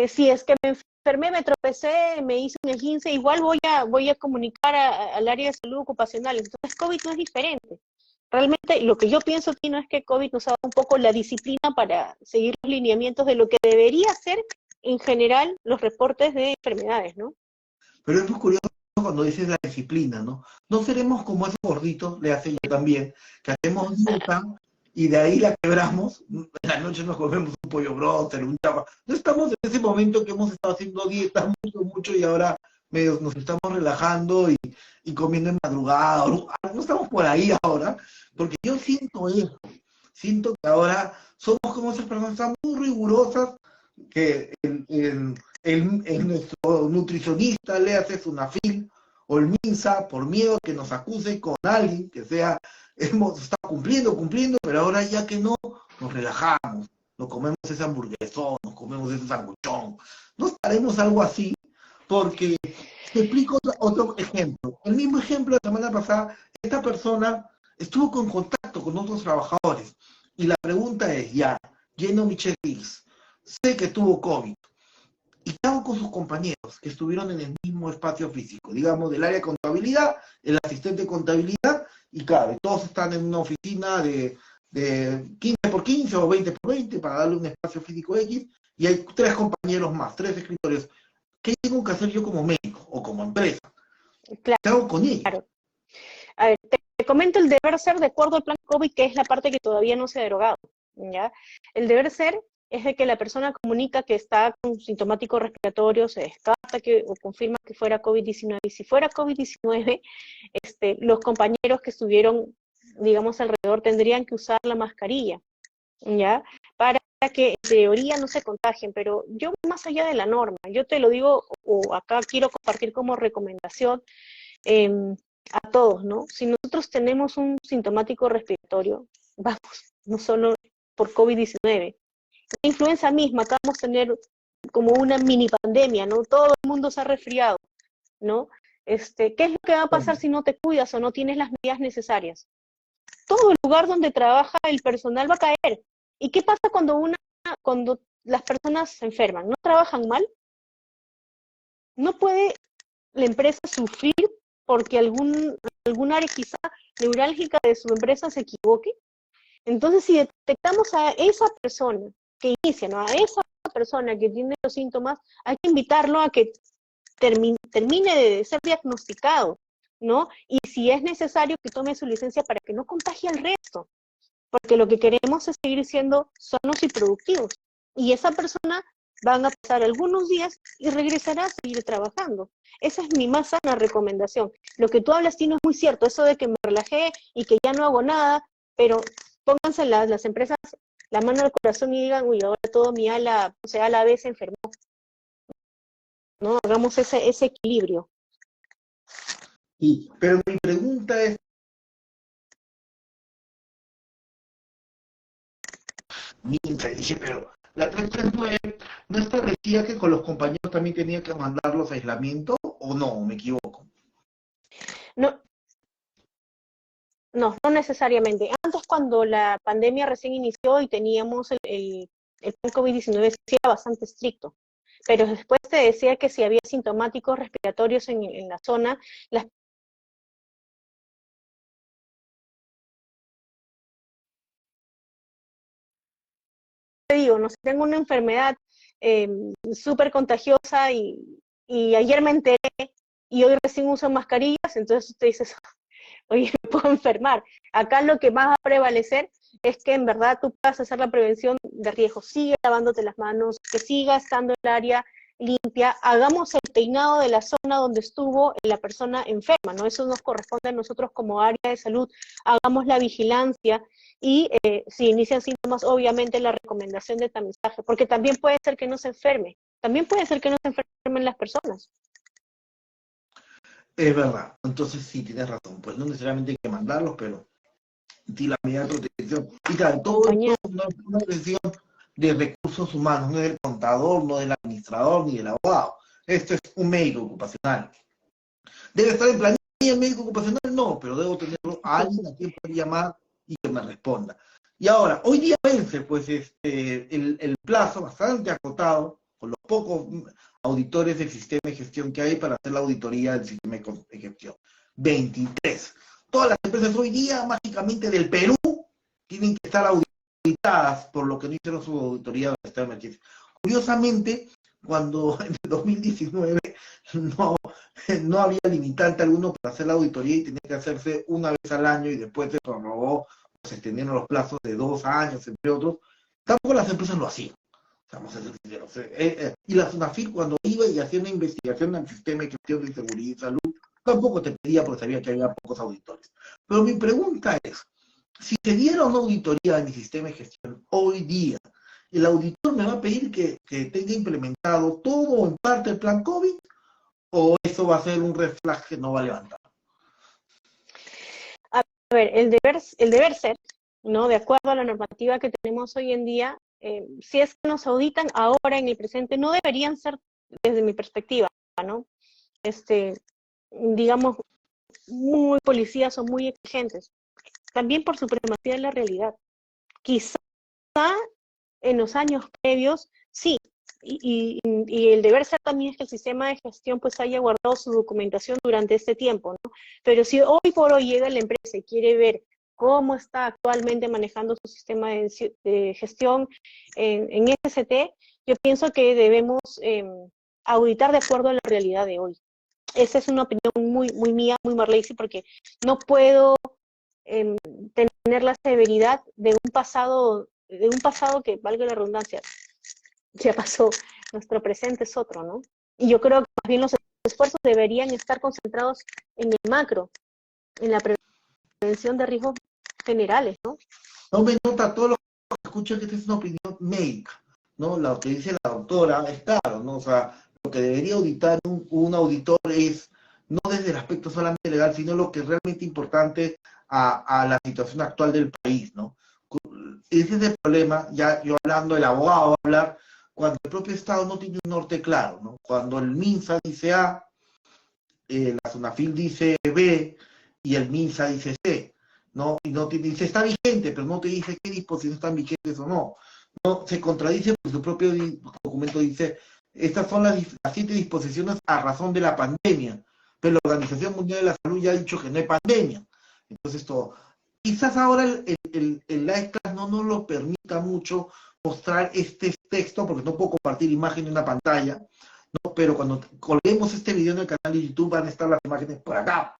si es que me enfermé, me tropecé, me hice un esguince, igual voy a comunicar al área de salud ocupacional. Entonces COVID no es diferente. Realmente lo que yo pienso aquí no es que COVID nos ha dado un poco la disciplina para seguir los lineamientos de lo que debería ser en general los reportes de enfermedades, ¿no? Pero es muy curioso cuando dices la disciplina, ¿no? No seremos como esos gorditos, le hace yo también, que hacemos dieta y de ahí la quebramos, en la noche nos comemos un pollo broster, un chapa. No estamos en ese momento que hemos estado haciendo dieta mucho y ahora medio nos estamos relajando y comiendo en madrugada, no estamos por ahí ahora, porque yo siento eso, siento que ahora somos como esas personas, están muy rigurosas, que nuestro nutricionista le hace Sunafil o el MINSA por miedo a que nos acuse con alguien que sea, hemos estado cumpliendo, pero ahora ya que no, nos relajamos, nos comemos ese hamburguesón, nos comemos ese sanguchón. ¿No estaremos algo así? Porque te explico otro ejemplo. El mismo ejemplo la semana pasada, esta persona estuvo en contacto con otros trabajadores y la pregunta es, ya, Geno Michel X, sé que tuvo COVID, y qué hago con sus compañeros que estuvieron en el mismo espacio físico, digamos, del área de contabilidad, el asistente de contabilidad, y claro, todos están en una oficina de 15 por 15 o 20 por 20 para darle un espacio físico X, y hay 3 compañeros más, 3 escritorios. ¿Qué tengo que hacer yo como médico o como empresa? Claro. ¿Qué hago con ellos? Claro. A ver, te comento el deber ser de acuerdo al plan COVID, que es la parte que todavía no se ha derogado, ¿ya? El deber ser es de que la persona comunica que está con sintomático respiratorio, se descarta que, o confirma que fuera COVID-19, y si fuera COVID-19, los compañeros que estuvieron, digamos, alrededor tendrían que usar la mascarilla, ¿ya? Para que en teoría no se contagien, pero yo más allá de la norma, yo te lo digo, o acá quiero compartir como recomendación, a todos, ¿no? Si nosotros tenemos un sintomático respiratorio, vamos, no solo por COVID-19, la influenza misma, acá vamos a tener como una mini pandemia, ¿no? Todo el mundo se ha resfriado, ¿no? ¿Qué es lo que va a pasar si no te cuidas o no tienes las medidas necesarias? Todo el lugar donde trabaja el personal va a caer. ¿Y qué pasa cuando las personas se enferman? ¿No trabajan mal? ¿No puede la empresa sufrir porque algún área quizá neurálgica de su empresa se equivoque? Entonces, si detectamos a esa persona que inicia, ¿no? A esa persona que tiene los síntomas, hay que invitarlo a que termine de ser diagnosticado, ¿no? Y si es necesario, que tome su licencia para que no contagie al resto, porque lo que queremos es seguir siendo sanos y productivos. Y esa persona van a pasar algunos días y regresará a seguir trabajando. Esa es mi más sana recomendación. Lo que tú hablas, Tino, es muy cierto, eso de que me relajé y que ya no hago nada, pero pónganse las empresas la mano al corazón y digan, uy, ahora todo mi ala, o sea, ala B se enfermó. ¿No? Hagamos ese equilibrio. Sí, pero mi pregunta es, dije, pero la 339 no establecía que con los compañeros también tenía que mandarlos a aislamiento, o no, me equivoco. No, no necesariamente. Antes, cuando la pandemia recién inició y teníamos el plan COVID-19, sí era bastante estricto. Pero después te decía que si había sintomáticos respiratorios en la zona, las te digo, no sé, tengo una enfermedad súper contagiosa y ayer me enteré y hoy recién uso mascarillas, entonces tú dices, oye, me puedo enfermar. Acá lo que más va a prevalecer es que en verdad tú puedas hacer la prevención de riesgos. Sigue lavándote las manos, que siga estando el área limpia, hagamos el peinado de la zona donde estuvo la persona enferma, ¿no? Eso nos corresponde a nosotros como área de salud, hagamos la vigilancia y si inician síntomas, obviamente la recomendación de tamizaje, porque también puede ser que no se enferme, también puede ser que no se enfermen las personas. Es verdad, entonces sí, tienes razón, pues no necesariamente hay que mandarlos, pero sí la medida de protección. Y claro, todo esto no es una decisión de recursos humanos, no es del contador, no del administrador, ni del abogado. Esto es un médico ocupacional. ¿Debe estar en planilla el médico ocupacional? No, pero debo tenerlo a alguien a quien pueda llamar y que me responda. Y ahora, hoy día vence pues el plazo bastante acotado, con los pocos auditores del sistema de gestión que hay para hacer la auditoría del sistema de gestión. 23. Todas las empresas hoy día, mágicamente del Perú, tienen que estar auditadas por lo que no hicieron su auditoría del estado de emergencia. Curiosamente, cuando en el 2019 no había limitante alguno para hacer la auditoría y tenía que hacerse una vez al año y después se prorrogó, se extendieron los plazos de 2 años, entre otros, tampoco las empresas lo hacían. Vamos a ser sinceros. Y la SUNAFIL, cuando iba y hacía una investigación del sistema de gestión de seguridad y salud, tampoco te pedía porque sabía que había pocos auditores. Pero mi pregunta es, si se diera una auditoría en el sistema de gestión hoy día, ¿el auditor me va a pedir que tenga implementado todo o en parte el plan COVID? ¿O eso va a ser un red flag que no va a levantar? A ver, el deber ser, ¿no? De acuerdo a la normativa que tenemos hoy en día, si es que nos auditan ahora en el presente, no deberían ser, desde mi perspectiva, ¿no? Digamos, muy policías o muy exigentes. También por supremacía de la realidad. Quizá en los años previos, sí, y el deber ser también es que el sistema de gestión pues haya guardado su documentación durante este tiempo, ¿no? Pero si hoy por hoy llega la empresa y quiere ver cómo está actualmente manejando su sistema de gestión en SCT, yo pienso que debemos auditar de acuerdo a la realidad de hoy. Esa es una opinión muy, muy mía, muy Marlacy, porque no puedo tener la severidad de un pasado que, valga la redundancia, ya pasó, nuestro presente es otro, ¿no? Y yo creo que más bien los esfuerzos deberían estar concentrados en el macro, en la prevención de riesgos generales, ¿no? No me nota todo lo que escucha que esta es una opinión médica, ¿no? Lo que dice la doctora es claro, ¿no? O sea, lo que debería auditar un auditor es no desde el aspecto solamente legal, sino lo que es realmente importante a la situación actual del país, ¿no? Ese es el problema, ya yo hablando, el abogado va a hablar, cuando el propio Estado no tiene un norte claro, ¿no? Cuando el MINSA dice A, la SUNAFIL dice B y el MINSA dice C, ¿no? Y no te dice, está vigente, pero no te dice qué disposiciones están vigentes o no. No se contradice porque su propio documento dice, estas son las 7 disposiciones a razón de la pandemia, pero la Organización Mundial de la Salud ya ha dicho que no hay pandemia. Entonces, todo. Quizás ahora el iClass no nos lo permita mucho mostrar este texto, porque no puedo compartir imagen en una pantalla, ¿no? Pero cuando colguemos este video en el canal de YouTube van a estar las imágenes por acá.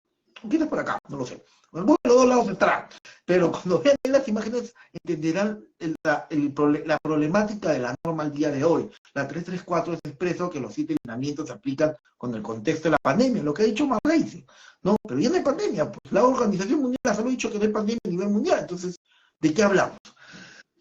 ¿Quién es por acá? No lo sé. Bueno, los dos lados estarán. Pero cuando vean las imágenes entenderán la problemática de la norma al día de hoy. La 334 es expreso que los 7 lineamientos se aplican con el contexto de la pandemia, lo que ha dicho Marlacy, ¿no? Pero ya no hay pandemia, pues la Organización Mundial de la Salud ha dicho que no hay pandemia a nivel mundial, entonces, ¿de qué hablamos?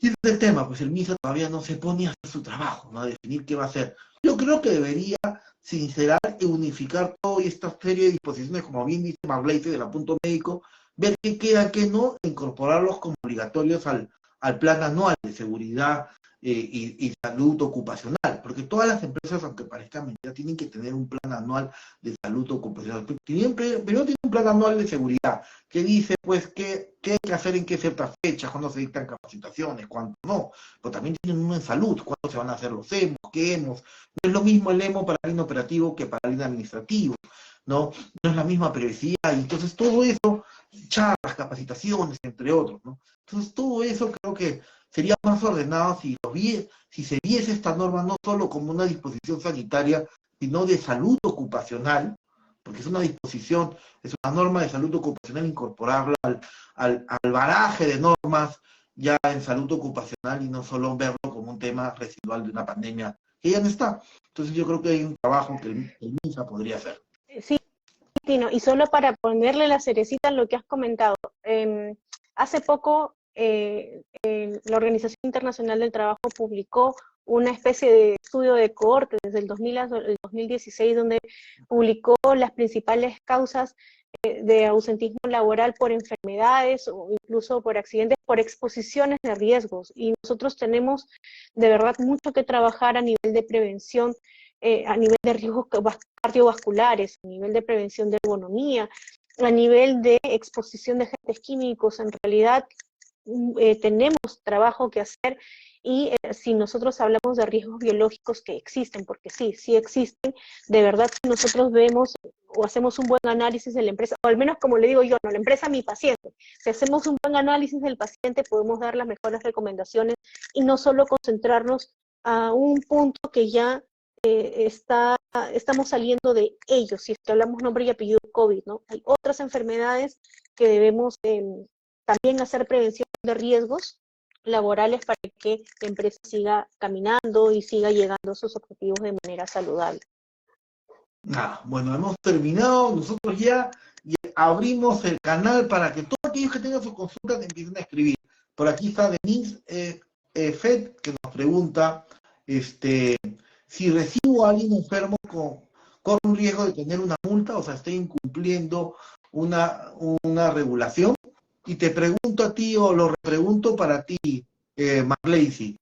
Y ese es el tema, pues el MISA todavía no se pone a hacer su trabajo, ¿no? A definir qué va a hacer. Yo creo que debería sincerar y unificar toda esta serie de disposiciones, como bien dice Marlacy del apunto médico, ver qué queda, qué no, e incorporarlos como obligatorios al plan anual de seguridad y salud ocupacional, porque todas las empresas, aunque parezcan mentiras, tienen que tener un plan anual de salud ocupacional. Primero tienen un plan anual de seguridad, que dice, pues, qué hay que hacer en qué ciertas fechas, cuándo se dictan capacitaciones, cuándo no, pero también tienen uno en salud, cuándo se van a hacer los EMOS, qué EMOS. No es lo mismo el EMO para el línea operativo que para el línea administrativo, ¿no? No es la misma periodicidad, y entonces todo eso, charlas, capacitaciones, entre otros, ¿no? Entonces todo eso creo que sería más ordenado si se viese esta norma no solo como una disposición sanitaria, sino de salud ocupacional, porque es una disposición, es una norma de salud ocupacional, incorporarla al baraje de normas ya en salud ocupacional y no solo verlo como un tema residual de una pandemia que ya no está. Entonces yo creo que hay un trabajo que el MINSA podría hacer. Sí, Tino, y solo para ponerle la cerecita en lo que has comentado, hace poco la Organización Internacional del Trabajo publicó una especie de estudio de cohorte desde el 2000 al 2016, donde publicó las principales causas de ausentismo laboral por enfermedades o incluso por accidentes, por exposiciones de riesgos. Y nosotros tenemos de verdad mucho que trabajar a nivel de prevención, a nivel de riesgos cardiovasculares, a nivel de prevención de ergonomía, a nivel de exposición de agentes químicos. En realidad tenemos trabajo que hacer, y si nosotros hablamos de riesgos biológicos que existen, porque sí existen, de verdad si nosotros vemos o hacemos un buen análisis de la empresa, o al menos como le digo yo, no, la empresa mi paciente, si hacemos un buen análisis del paciente podemos dar las mejores recomendaciones y no solo concentrarnos a un punto que ya estamos saliendo de ellos, si es que hablamos nombre y apellido COVID, ¿no? Hay otras enfermedades que debemos también hacer prevención de riesgos laborales para que la empresa siga caminando y siga llegando a sus objetivos de manera saludable. Bueno, hemos terminado, nosotros ya abrimos el canal para que todos aquellos que tengan sus consultas empiecen a escribir. Por aquí está Denise Fed, que nos pregunta, si recibo a alguien enfermo con un riesgo de tener una multa, o sea, estoy incumpliendo una regulación. Y te pregunto a ti, o lo repregunto para ti, Marlacy,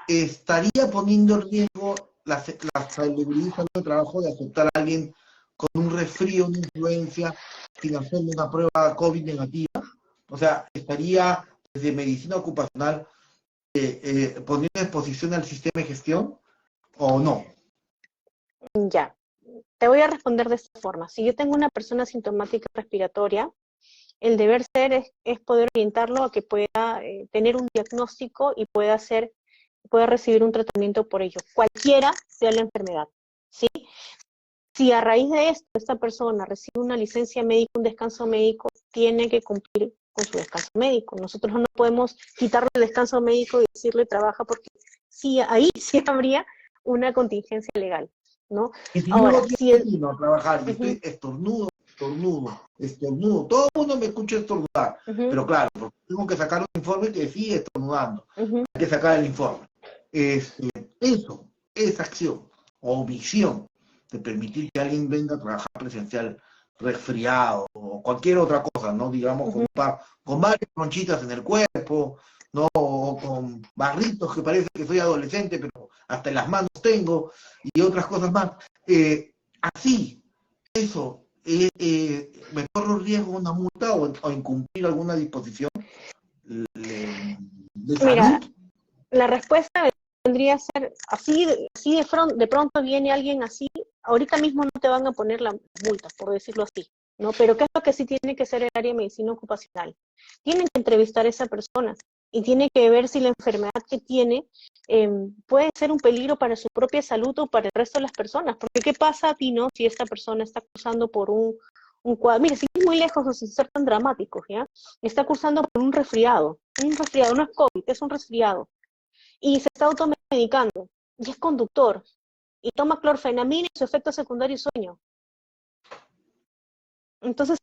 ¿estaría poniendo en riesgo la salubridad del trabajo de aceptar a alguien con un resfrío, una influencia, sin hacerle una prueba COVID negativa? O sea, ¿estaría desde medicina ocupacional poniendo en exposición al sistema de gestión o no? Ya, te voy a responder de esta forma. Si yo tengo una persona sintomática respiratoria, el deber ser es poder orientarlo a que pueda tener un diagnóstico y pueda recibir un tratamiento por ello, cualquiera sea la enfermedad, ¿sí? Si a raíz de esto esta persona recibe una licencia médica, un descanso médico, tiene que cumplir con su descanso médico. Nosotros no podemos quitarle el descanso médico y decirle trabaja, porque sí, ahí sí habría una contingencia legal, ¿no? Y si Ahora, yo si el... no a trabajar y estoy estornudo, todo el mundo me escucha estornudar, pero claro, porque tengo que sacar un informe que sigue estornudando, hay que sacar el informe. Esa acción o omisión de permitir que alguien venga a trabajar presencial resfriado o cualquier otra cosa, ¿no? Digamos, con varias ronchitas en el cuerpo, ¿no? O con barritos que parece que soy adolescente, pero hasta en las manos tengo, y otras cosas más. Así, eso, me corro riesgo de una multa o incumplir alguna disposición de salud. Mira, la respuesta vendría a ser así de pronto viene alguien así, ahorita mismo no te van a poner la multa, por decirlo así, ¿no? Pero ¿qué es lo que sí tiene que ser el área de medicina ocupacional? Tienen que entrevistar a esa persona y tiene que ver si la enfermedad que tiene puede ser un peligro para su propia salud o para el resto de las personas. Porque ¿qué pasa a ti, no? Si esta persona está cursando por un cuadro, mire, si es muy lejos o sin ser tan dramático, ¿ya? Está cursando por un resfriado no es COVID, es un resfriado, y se está automedicando, y es conductor, y toma clorfenamina y su efecto secundario es sueño. Entonces,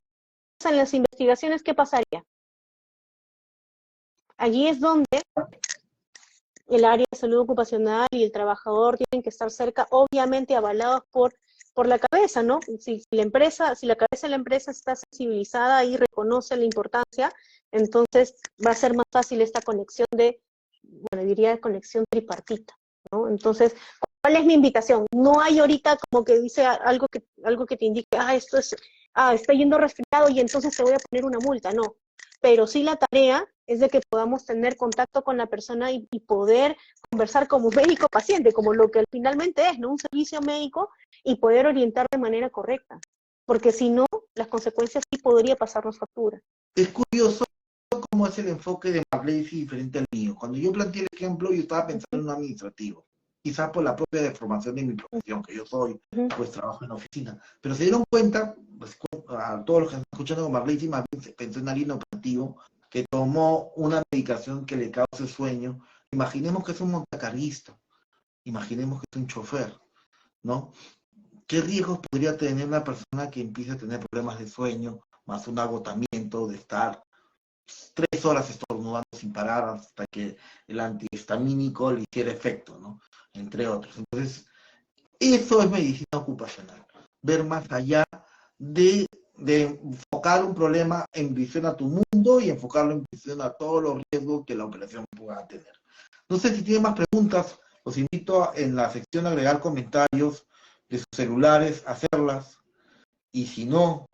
en las investigaciones, ¿qué pasaría? Allí es donde el área de salud ocupacional y el trabajador tienen que estar cerca, obviamente avalados por la cabeza, ¿no? Si la cabeza de la empresa está sensibilizada y reconoce la importancia, entonces va a ser más fácil esta conexión diría conexión tripartita, ¿no? Entonces, ¿cuál es mi invitación? No hay ahorita como que dice algo que te indique, está yendo resfriado y entonces te voy a poner una multa, no. Pero sí la tarea es de que podamos tener contacto con la persona y poder conversar como médico-paciente, como lo que finalmente es, ¿no? Un servicio médico, y poder orientar de manera correcta. Porque si no, las consecuencias sí podría pasarnos factura. Es curioso cómo es el enfoque de Marlacy diferente al mío. Cuando yo planteé el ejemplo, yo estaba pensando en un administrativo, quizás por la propia deformación de mi profesión, que yo soy, pues trabajo en oficina. Pero se dieron cuenta, pues, a todos los que están escuchando con Marlacy, más bien pensó en alguien operativo que tomó una medicación que le cause sueño. Imaginemos que es un montacarguista, imaginemos que es un chofer, ¿no? ¿Qué riesgos podría tener una persona que empiece a tener problemas de sueño, más un agotamiento de estar 3 horas estornudando sin parar hasta que el antihistamínico le hiciera efecto, ¿no? Entre otros. Entonces, eso es medicina ocupacional. Ver más allá de enfocar un problema en visión a tu mundo y enfocarlo en visión a todos los riesgos que la operación pueda tener. No sé si tienen más preguntas, los invito en la sección a agregar comentarios de sus celulares, hacerlas, y si no,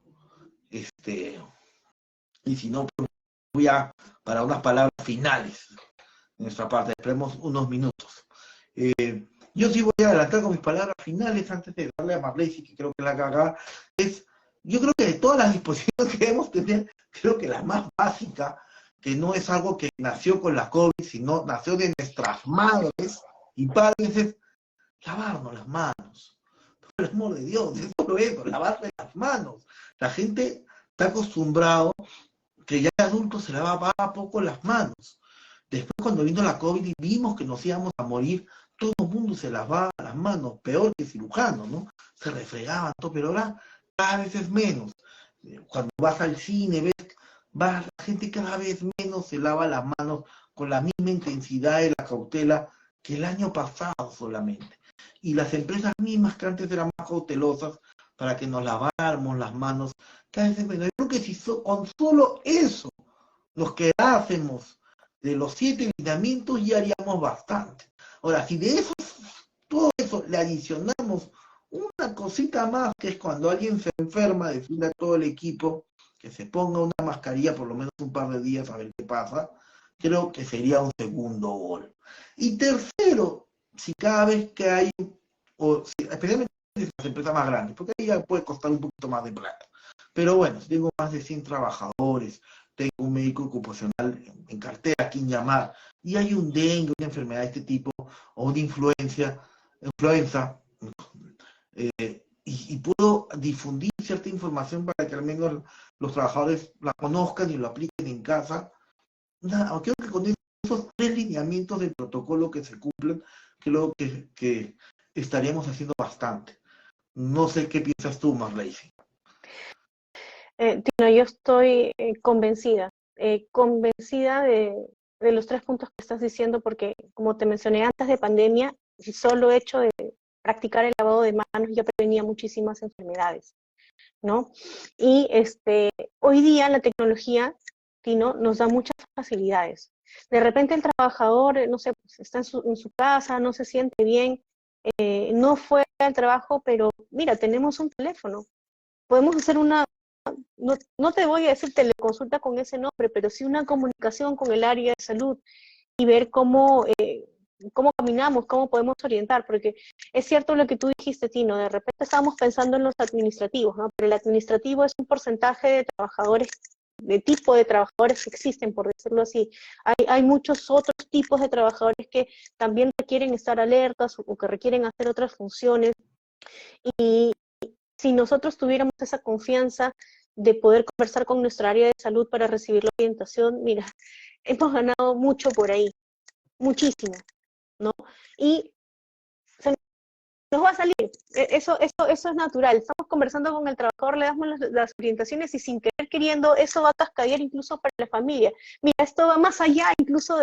pues voy a para unas palabras finales de nuestra parte. Esperemos unos minutos. Yo sí voy a adelantar con mis palabras finales antes de darle a Marlacy, que creo que la caga. Yo creo que de todas las disposiciones que debemos tener, creo que la más básica, que no es algo que nació con la COVID, sino nació de nuestras madres y padres, es lavarnos las manos. Por el amor de Dios, eso lo es, lavarle las manos. La gente está acostumbrado que ya de adultos se lavaba poco las manos. Después, cuando vino la COVID y vimos que nos íbamos a morir, todo el mundo se lavaba las manos, peor que cirujanos, ¿no? Se refregaban todo, pero ahora cada vez es menos. Cuando vas al cine, la gente cada vez menos se lava las manos con la misma intensidad y la cautela que el año pasado solamente. Y las empresas mismas que antes eran más cautelosas para que nos laváramos las manos, cada vez es menos. Yo creo que si con solo eso nos quedásemos de los 7 lineamientos, ya haríamos bastante. Ahora, si de eso, todo eso le adicionamos una cosita más, que es cuando alguien se enferma, decirle a todo el equipo que se ponga una mascarilla por lo menos un par de días a ver qué pasa, creo que sería un segundo gol. Y tercero, si cada vez que hay, o si, especialmente en las empresas más grandes, porque ahí ya puede costar un poquito más de plata. Pero bueno, si tengo más de 100 trabajadores, tengo un médico ocupacional en cartera a quien llamar, y hay un dengue, una enfermedad de este tipo, o una influenza, y puedo difundir cierta información para que al menos los trabajadores la conozcan y lo apliquen en casa. Nada, creo que con esos 3 lineamientos del protocolo que se cumplen, creo que estaríamos haciendo bastante. No sé qué piensas tú, Marley. Tino, yo estoy convencida de los 3 puntos que estás diciendo, porque como te mencioné antes de pandemia, el solo hecho de practicar el lavado de manos ya prevenía muchísimas enfermedades, ¿no? Y hoy día la tecnología, Tino, nos da muchas facilidades. De repente el trabajador, no sé, pues, está en su casa, no se siente bien, no fue al trabajo, pero mira, tenemos un teléfono, podemos hacer no te voy a decir teleconsulta con ese nombre, pero sí una comunicación con el área de salud y ver cómo caminamos, cómo podemos orientar, porque es cierto lo que tú dijiste, Tino, de repente estábamos pensando en los administrativos, ¿no? Pero el administrativo es un porcentaje de trabajadores, de tipo de trabajadores que existen, por decirlo así. Hay muchos otros tipos de trabajadores que también requieren estar alertas o que requieren hacer otras funciones, y si nosotros tuviéramos esa confianza de poder conversar con nuestra área de salud para recibir la orientación, mira, hemos ganado mucho por ahí, muchísimo, ¿no? Y se nos va a salir, eso es natural. Estamos conversando con el trabajador, le damos las orientaciones y sin querer queriendo, eso va a cascadear incluso para la familia. Mira, esto va más allá incluso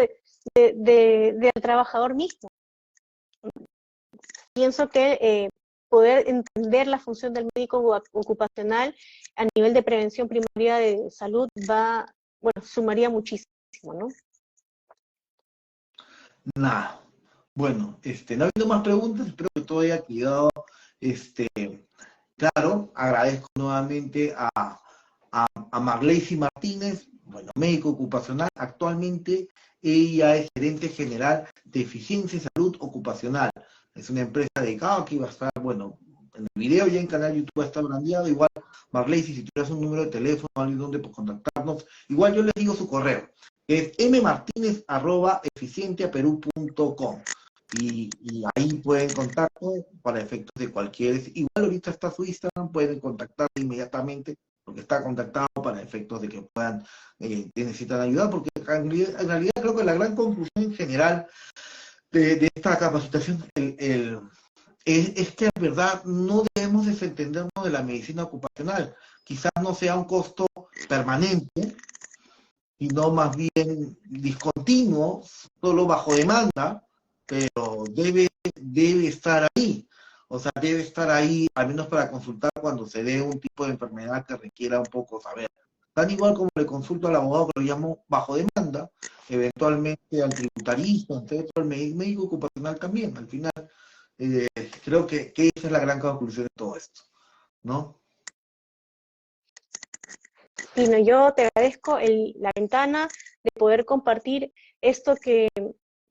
del trabajador mismo. Pienso que poder entender la función del médico ocupacional a nivel de prevención primaria de salud sumaría muchísimo, ¿no? Nada. Bueno, no habiendo más preguntas, espero que todo haya quedado claro. Agradezco nuevamente a Marley Martínez, bueno, médico ocupacional. Actualmente ella es gerente general de Eficiencia y Salud Ocupacional. Es una empresa dedicada que iba a estar, bueno, en el video ya en canal YouTube está brandeado. Igual, Marley, si tuvieras un número de teléfono, alguien donde contactarnos, igual yo les digo su correo, que es mmartinez@eficienteaperú.com. Y ahí pueden contacto para efectos de cualquier. Igual ahorita está su Instagram, pueden contactar inmediatamente, porque está contactado para efectos de que puedan, que necesitan ayuda, porque en realidad creo que la gran conclusión en general de esta capacitación es que en verdad no debemos desentendernos de la medicina ocupacional. Quizás no sea un costo permanente, sino más bien discontinuo, solo bajo demanda, pero debe estar ahí. O sea, debe estar ahí, al menos para consultar cuando se dé un tipo de enfermedad que requiera un poco saber. Tan igual como le consulto al abogado que lo llamo bajo demanda, eventualmente al tributarista, entre otros, al médico ocupacional también. Al final, creo que esa es la gran conclusión de todo esto, ¿no? Tino, yo te agradezco la ventana de poder compartir esto que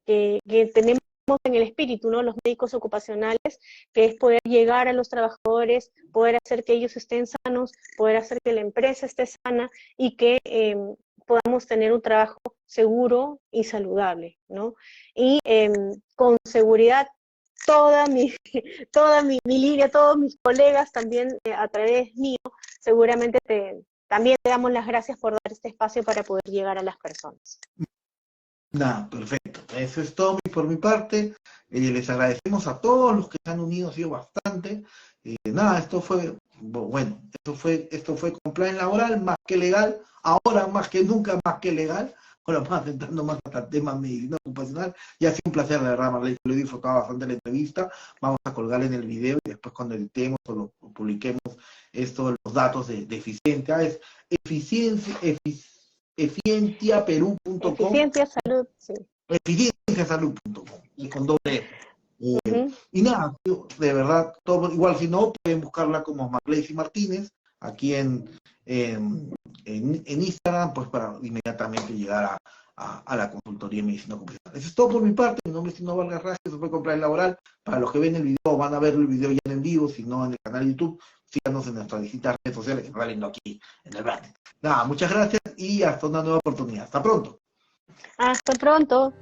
tenemos en el espíritu, ¿no? Los médicos ocupacionales, que es poder llegar a los trabajadores, poder hacer que ellos estén sanos, poder hacer que la empresa esté sana y que podamos tener un trabajo seguro y saludable, ¿no? Y con seguridad toda mi línea, todos mis colegas también a través mío, seguramente también te damos las gracias por dar este espacio para poder llegar a las personas. Nada, perfecto. Eso es todo por mi parte. Les agradecemos a todos los que se han unido, ha sido bastante. Nada, esto fue, bueno, esto fue compliance laboral más que legal, ahora más que nunca más que legal, ahora más entrando más hasta el tema de medicina ocupacional. Y ha sido un placer, la verdad, Marley, lo he disfrutado bastante la entrevista. Vamos a colgar en el video y después cuando editemos o lo publiquemos esto, los datos de eficiencia, es eficienciaperú.com, Eficiencia, salud, sí. eficienciasalud.com, y con doble E. Ujú. Y nada, de verdad, todo, igual si no, pueden buscarla como Marley Martínez, aquí en Instagram, pues para inmediatamente llegar a la consultoría de medicina ocupacional. Eso es todo por mi parte. Mi nombre es Tino Vargas Rajes, eso fue Comprar Laboral. Para los que ven el video, van a ver el video ya en vivo, si no en el canal de YouTube, síganos en nuestras distintas redes sociales que están saliendo aquí en el branding. Nada, muchas gracias y hasta una nueva oportunidad. Hasta pronto. Hasta pronto.